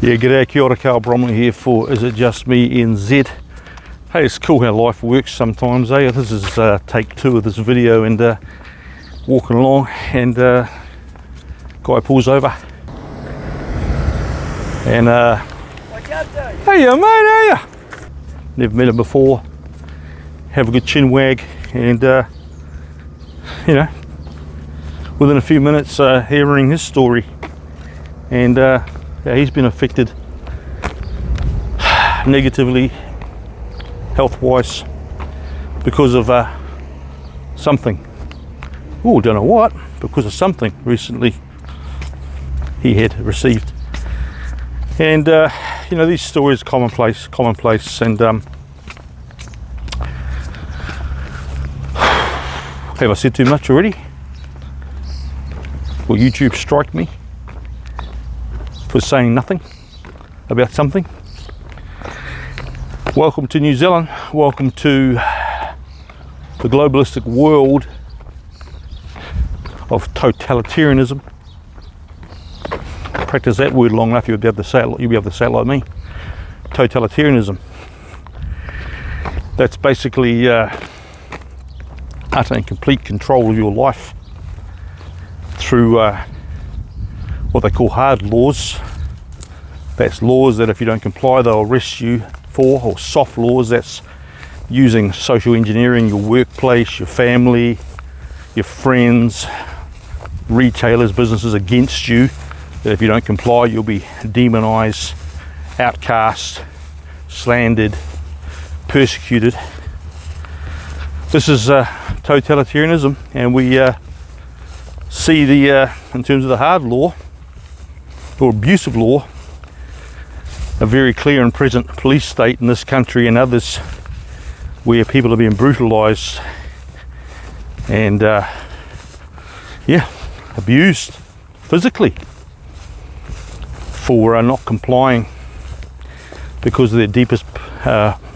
Yeah, g'day, kia ora, Carl Bromley here for Is It Just Me NZ. Hey, it's cool how life works sometimes, eh? This is take 2 of this video, and walking along, and guy pulls over. And hey mate, how ya? Never met him before. Have a good chin wag, and you know, within a few minutes hearing his story, and yeah, he's been affected negatively, health-wise, because of something. Oh, don't know what, because of something recently he had received. And you know, these stories are commonplace, and have I said too much already? Will YouTube strike me for saying nothing about something? Welcome to New Zealand. Welcome to the globalistic world of totalitarianism. Practice that word long enough, you'll be able to say it like me. Totalitarianism. That's basically utter and complete control of your life through what they call hard laws. That's laws that if you don't comply, they'll arrest you for. Or soft laws, that's using social engineering your workplace, your family, your friends, retailers, businesses against you. That if you don't comply, you'll be demonized, outcast, slandered, persecuted. This is totalitarianism, and we see the in terms of the hard law or abusive law, a very clear and present police state in this country and others where people are being brutalized and yeah, abused physically for not complying because of their deepest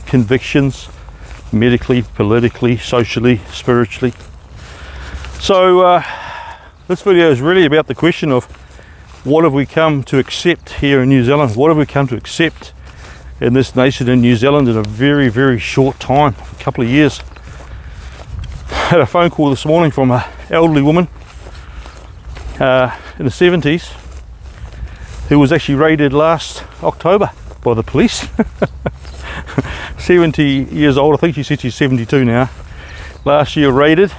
convictions, medically, politically, socially, spiritually. So this video is really about the question of what have we come to accept here in New Zealand? What have we come to accept in this nation in New Zealand in a very, very short time, a couple of years? I had a phone call this morning from an elderly woman in the 70s who was actually raided last October by the police. 70 years old, I think she said she's 72 now. Last year raided,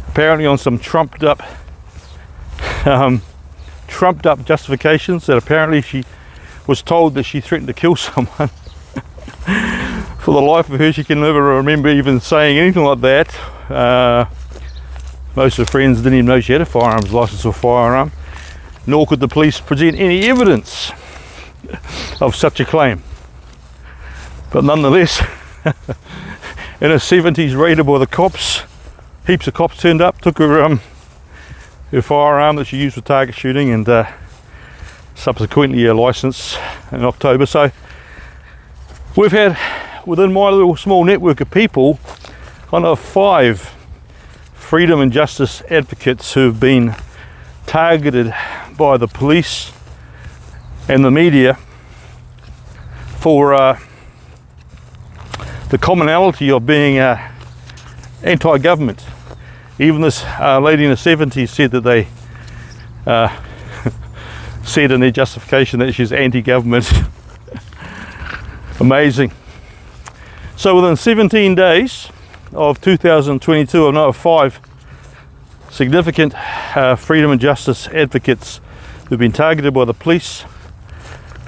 apparently on some trumped up justifications that apparently she was told that she threatened to kill someone. For the life of her, she can never remember even saying anything like that. Most of her friends didn't even know she had a firearms license or firearm, nor could the police present any evidence of such a claim. But nonetheless, in her 70s, raided by the cops, heaps of cops turned up, took her firearm that she used for target shooting, and subsequently her license in October. So we've had, within my little small network of people, I know 5 freedom and justice advocates who've been targeted by the police and the media for the commonality of being anti-government. Even this lady in the 70s said that they said in their justification that she's anti-government. Amazing. So within 17 days of 2022, I know of 5 significant freedom and justice advocates who've been targeted by the police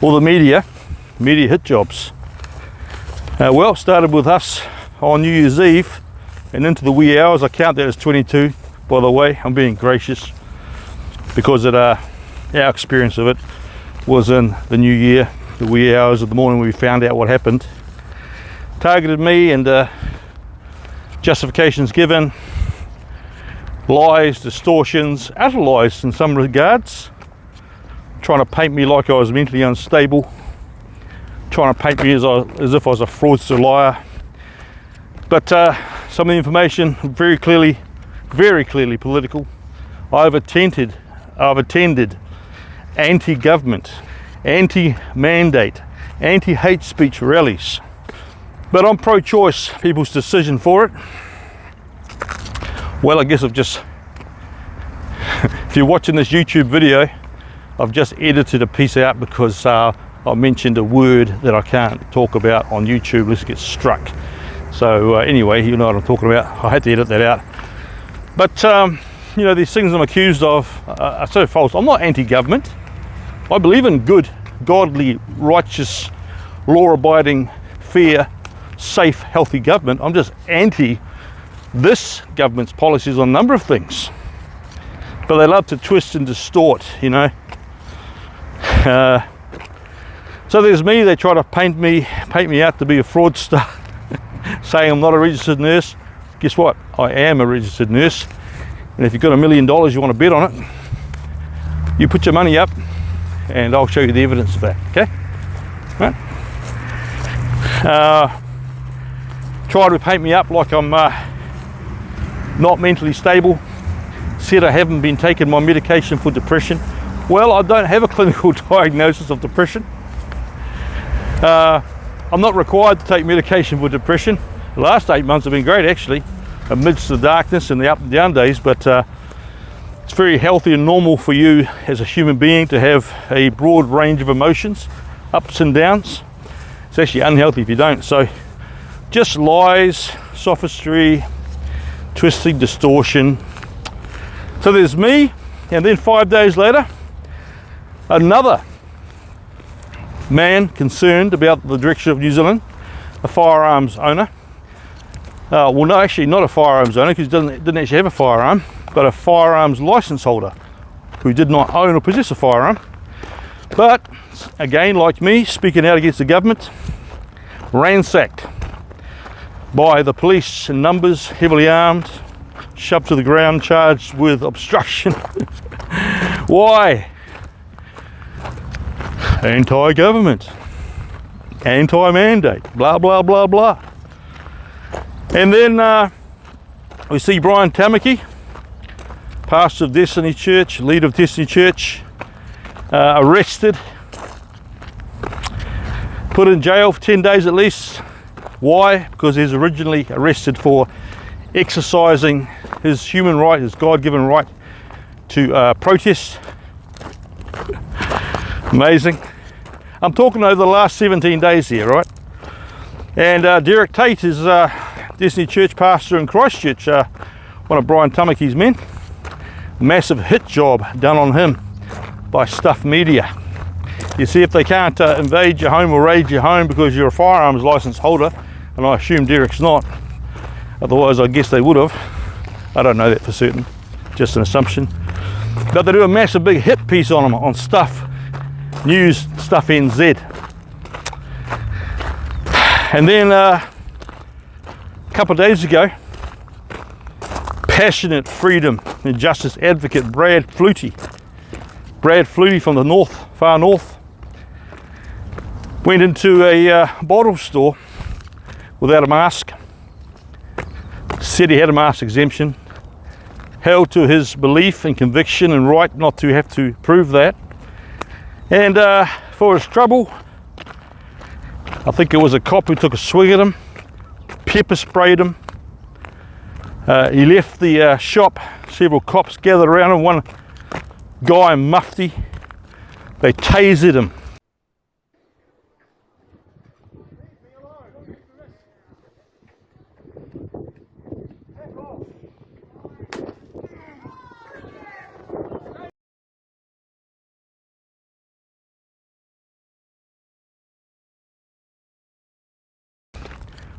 or the media hit jobs. Well, it started with us on New Year's Eve and into the wee hours. I count that as 22, by the way. I'm being gracious because our experience of it was in the new year, the wee hours of the morning when we found out what happened. Targeted me, and justifications given, lies, distortions, utter lies in some regards, trying to paint me like I was mentally unstable, trying to paint me as if I was a fraudster liar. But some of the information very clearly political. I've attended anti-government anti-mandate, anti-hate speech rallies. But I'm pro-choice, people's decision for it. Well, I guess I've just, if you're watching this YouTube video, I've just edited a piece out because I mentioned a word that I can't talk about on YouTube. Let's get struck. So anyway, you know what I'm talking about. I had to edit that out. But you know, these things I'm accused of are so false. I'm not anti-government. I believe in good, godly, righteous, law-abiding, fair, safe, healthy government. I'm just anti this government's policies on a number of things. But they love to twist and distort, you know. So there's me. They try to paint me out to be a fraudster, saying I'm not a registered nurse. Guess what? I am a registered nurse. And if you've got $1 million you want to bet on it, you put your money up and I'll show you the evidence of that, okay? Right? Try to paint me up like I'm not mentally stable. Said I haven't been taking my medication for depression. Well, I don't have a clinical diagnosis of depression. I'm not required to take medication for depression. The last 8 months have been great, actually, amidst the darkness and the up and down days, but it's very healthy and normal for you as a human being to have a broad range of emotions, ups and downs. It's actually unhealthy if you don't. So just lies, sophistry, twisting, distortion. So there's me, and then 5 days later, another man concerned about the direction of New Zealand, a firearms owner. Well, no, actually not a firearms owner, because he didn't actually have a firearm, but a firearms license holder who did not own or possess a firearm. But again, like me, speaking out against the government, ransacked by the police in numbers, heavily armed, shoved to the ground, charged with obstruction. Why? Anti-government, anti-mandate, blah, blah, blah, blah. And then we see Brian Tamaki, pastor of Destiny Church, leader of Destiny Church, arrested, put in jail for 10 days at least. Why? Because he was originally arrested for exercising his human right, his God-given right to protest. Amazing. I'm talking over the last 17 days here, right? And Derek Tate is Destiny Church pastor in Christchurch, one of Brian Tamaki's men. Massive hit job done on him by Stuff Media. You see, if they can't invade your home or raid your home because you're a firearms license holder, and I assume Derek's not, otherwise I guess they would have. I don't know that for certain, just an assumption. But they do a massive big hit piece on him on Stuff News, Stuff NZ. And then a couple of days ago, passionate freedom and justice advocate Brad Flutie from the north, far north, went into a bottle store without a mask, said he had a mask exemption, held to his belief and conviction and right not to have to prove that. And for his trouble, I think it was a cop who took a swing at him, pepper sprayed him. He left the shop, several cops gathered around him, one guy in mufti, they tasered him.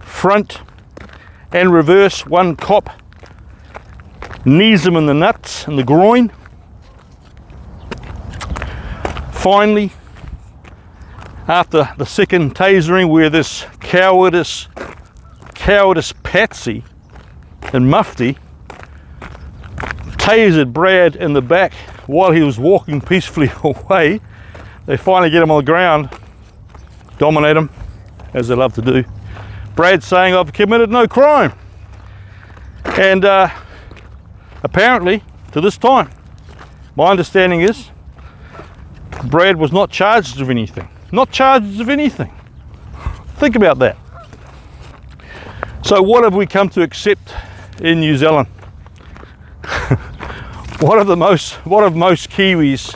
Front and reverse, one cop knees him in the nuts and the groin. Finally, after the second tasering, where this cowardice patsy and mufti tasered Brad in the back while he was walking peacefully away, they finally get him on the ground, dominate him, as they love to do. Brad saying, "I've committed no crime." And apparently, to this time, my understanding is Brad was not charged of anything. Not charged of anything. Think about that. So what have we come to accept in New Zealand? What have most Kiwis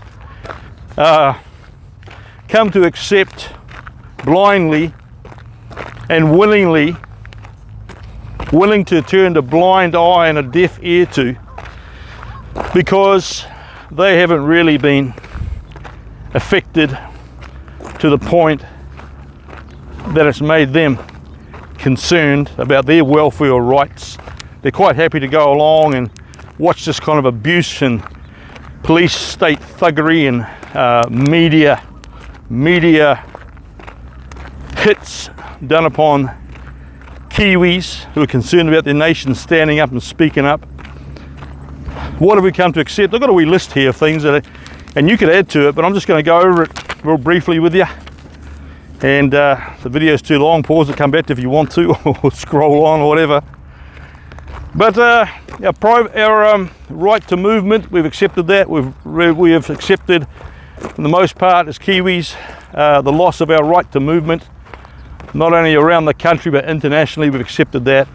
come to accept blindly and willingly, willing to turn a blind eye and a deaf ear to, because they haven't really been affected to the point that it's made them concerned about their welfare or rights. They're quite happy to go along and watch this kind of abuse and police state thuggery and media hits done upon Kiwis who are concerned about their nation standing up and speaking up. What have we come to accept? I've got a wee list here of things that, and you could add to it, but I'm just going to go over it real briefly with you. And the video is too long. Pause it, come back if you want to, or scroll on or whatever. But our right to movement, we've accepted that. We have accepted, for the most part, as Kiwis, the loss of our right to movement, not only around the country but internationally. We've accepted that.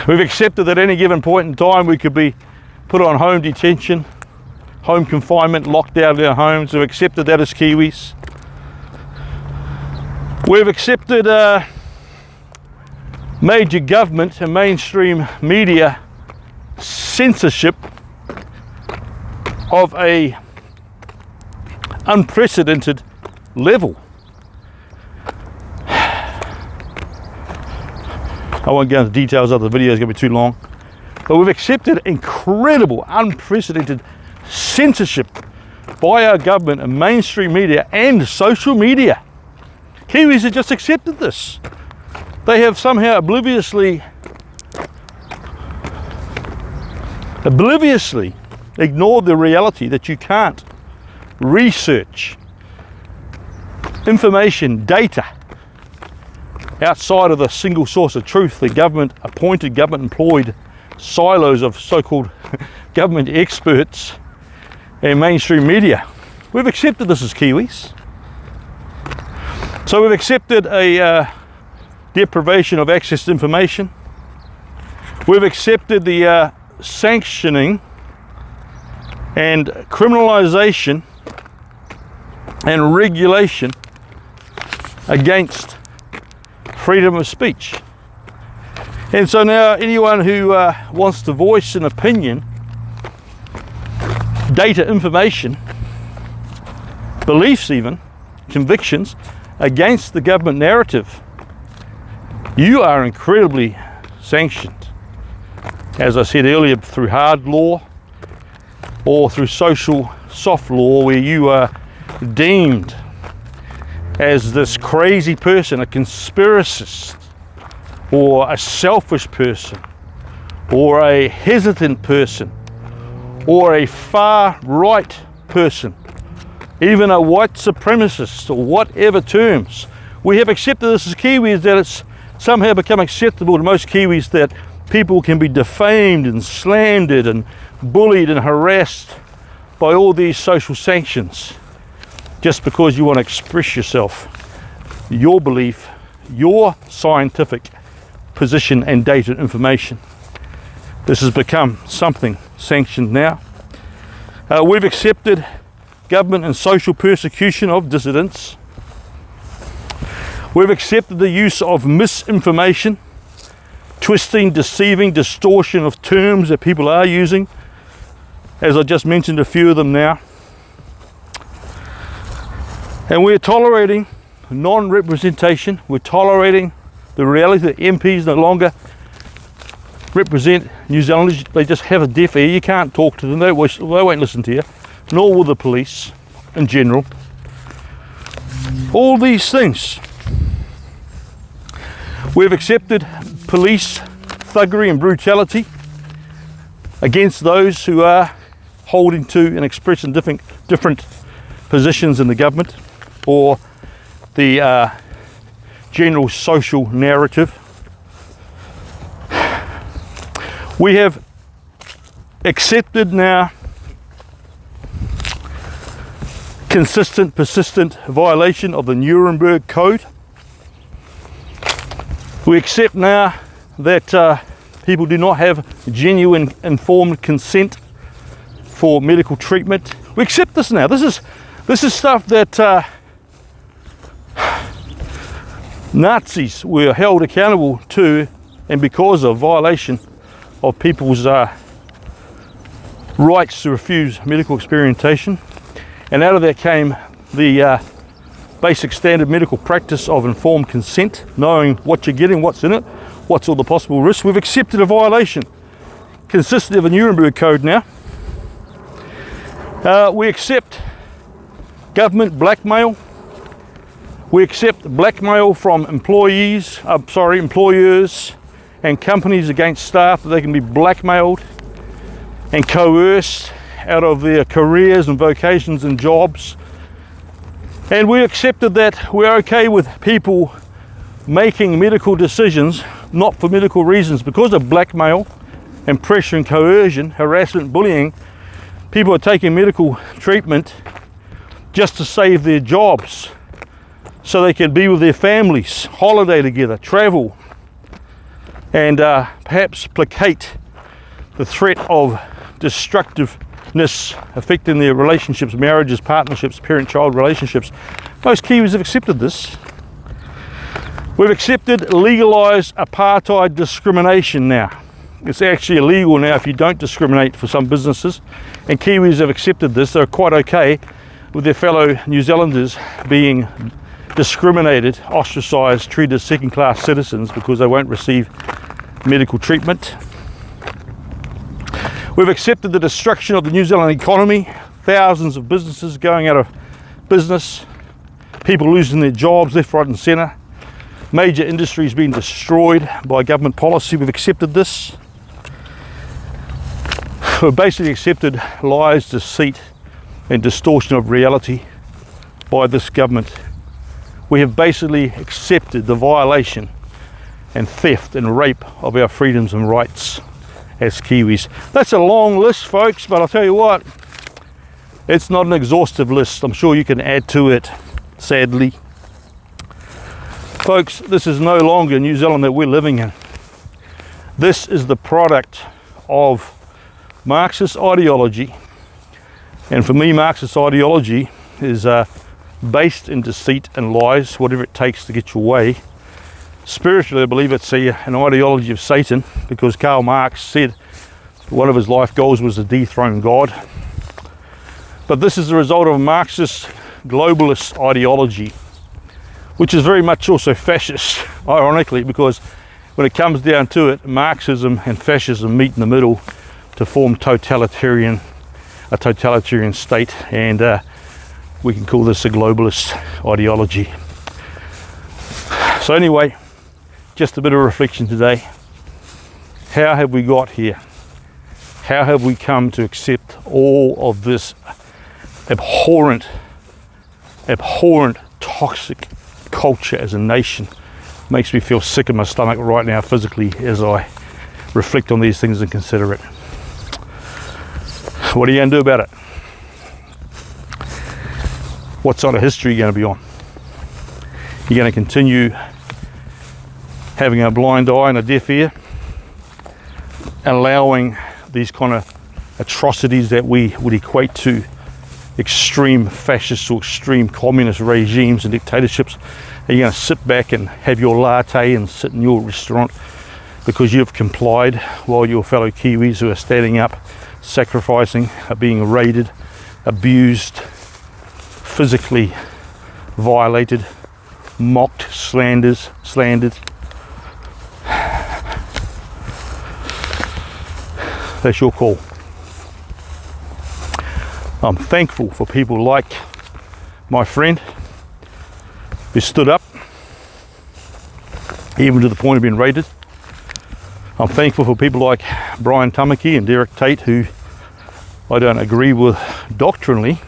We've accepted that at any given point in time we could be put on home detention, home confinement, locked out of our homes. We've accepted that as Kiwis. We've accepted major government and mainstream media censorship of a unprecedented level. I won't go into details of the video, it's going to be too long. But we've accepted incredible, unprecedented censorship by our government and mainstream media and social media. Kiwis have just accepted this. They have somehow obliviously ignored the reality that you can't research information, data, outside of the single source of truth, the government appointed, government employed silos of so-called government experts and mainstream media. We've accepted this as Kiwis. So we've accepted a deprivation of access to information. We've accepted the sanctioning and criminalisation and regulation against freedom of speech. And so now anyone who wants to voice an opinion, data, information, beliefs even, convictions against the government narrative, you are incredibly sanctioned. As I said earlier, through hard law or through social soft law, where you are deemed as this crazy person, a conspiracist, or a selfish person, or a hesitant person, or a far right person, even a white supremacist, or whatever terms. We have accepted this as Kiwis, that it's somehow become acceptable to most Kiwis that people can be defamed and slandered and bullied and harassed by all these social sanctions just because you want to express yourself, your belief, your scientific position and data information. This has become something sanctioned now. We've accepted government and social persecution of dissidents. We've accepted the use of misinformation, twisting, deceiving, distortion of terms that people are using, as I just mentioned a few of them now. And we're tolerating non-representation. We're tolerating the reality that MPs no longer represent New Zealanders. They just have a deaf ear. You can't talk to them. They won't listen to you, nor will the police in general. All these things. We've accepted police thuggery and brutality against those who are holding to and expressing different positions in the government or the general social narrative. We have accepted now consistent, persistent violation of the Nuremberg Code. We accept now that people do not have genuine informed consent for medical treatment. We accept this now. This is stuff that Nazis were held accountable to, and because of violation of people's rights to refuse medical experimentation. And out of that came the basic standard medical practice of informed consent, knowing what you're getting, what's in it, what's all the possible risks. We've accepted a violation consistent of the Nuremberg Code now. We accept government blackmail. We accept blackmail from employers and companies against staff, that they can be blackmailed and coerced out of their careers and vocations and jobs. And we accepted that we're okay with people making medical decisions not for medical reasons because of blackmail and pressure and coercion, harassment, bullying. People are taking medical treatment just to save their jobs so they can be with their families, holiday together, travel, and perhaps placate the threat of destructiveness affecting their relationships, marriages, partnerships, parent-child relationships. Most Kiwis have accepted this. We've accepted legalised apartheid discrimination now. It's actually illegal now if you don't discriminate for some businesses, and Kiwis have accepted this. They're quite okay with their fellow New Zealanders being discriminated, ostracised, treated as second-class citizens because they won't receive medical treatment. We've accepted the destruction of the New Zealand economy, thousands of businesses going out of business, people losing their jobs left, right and centre, major industries being destroyed by government policy. We've accepted this. We've basically accepted lies, deceit and distortion of reality by this government. We have basically accepted the violation and theft and rape of our freedoms and rights as Kiwis. That's a long list, folks, but I'll tell you what, it's not an exhaustive list. I'm sure you can add to it, sadly. Folks, this is no longer New Zealand that we're living in. This is the product of Marxist ideology. And for me, Marxist ideology is based in deceit and lies, whatever it takes to get your way. Spiritually, I believe it's an ideology of Satan, because Karl Marx said one of his life goals was to dethrone God. But this is the result of a Marxist globalist ideology, which is very much also fascist, ironically, because when it comes down to it, Marxism and fascism meet in the middle to form a totalitarian state, and we can call this a globalist ideology. So anyway, just a bit of reflection today. How have we got here? How have we come to accept all of this abhorrent, toxic culture as a nation? Makes me feel sick in my stomach right now physically as I reflect on these things and consider it. What are you going to do about it? What side of history are you going to be on? You're going to continue having a blind eye and a deaf ear, allowing these kind of atrocities that we would equate to extreme fascist or extreme communist regimes and dictatorships? Are you going to sit back and have your latte and sit in your restaurant because you've complied while your fellow Kiwis who are standing up, sacrificing, are being raided, abused, physically violated, mocked, slandered? That's your call. I'm thankful for people like my friend who stood up, even to the point of being raided. I'm thankful for people like Brian Tamaki and Derek Tate, who I don't agree with doctrinally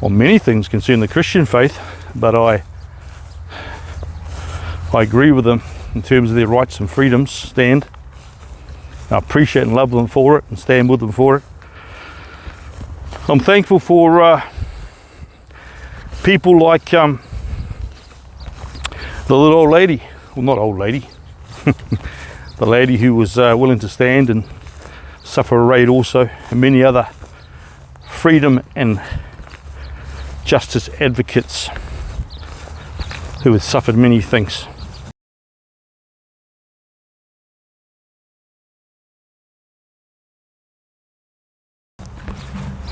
on many things concerning the Christian faith, but I agree with them in terms of their rights and freedoms stand. I appreciate and love them for it and stand with them for it. I'm thankful for people like the little old lady, well, not old lady, the lady who was willing to stand and suffer a raid also, and many other freedom and justice advocates who have suffered many things.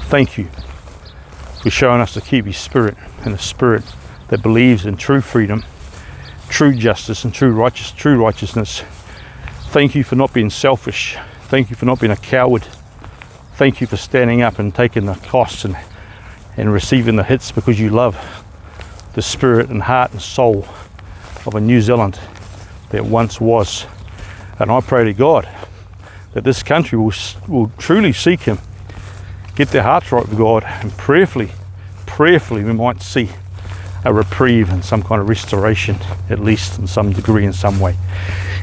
Thank you for showing us the Kiwi spirit, and a spirit that believes in true freedom, true justice and true righteousness. Thank you for not being selfish. Thank you for not being a coward. Thank you for standing up and taking the costs and receiving the hits, because you love the spirit and heart and soul of a New Zealand that once was. And I pray to God that this country will truly seek him, get their hearts right with God, and prayerfully we might see a reprieve and some kind of restoration, at least in some degree, in some way.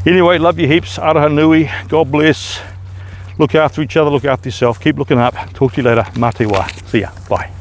Anyway, love you heaps. Araha nui. God bless. Look after each other, look after yourself. Keep looking up. Talk to you later. Mā te wā. See ya. Bye.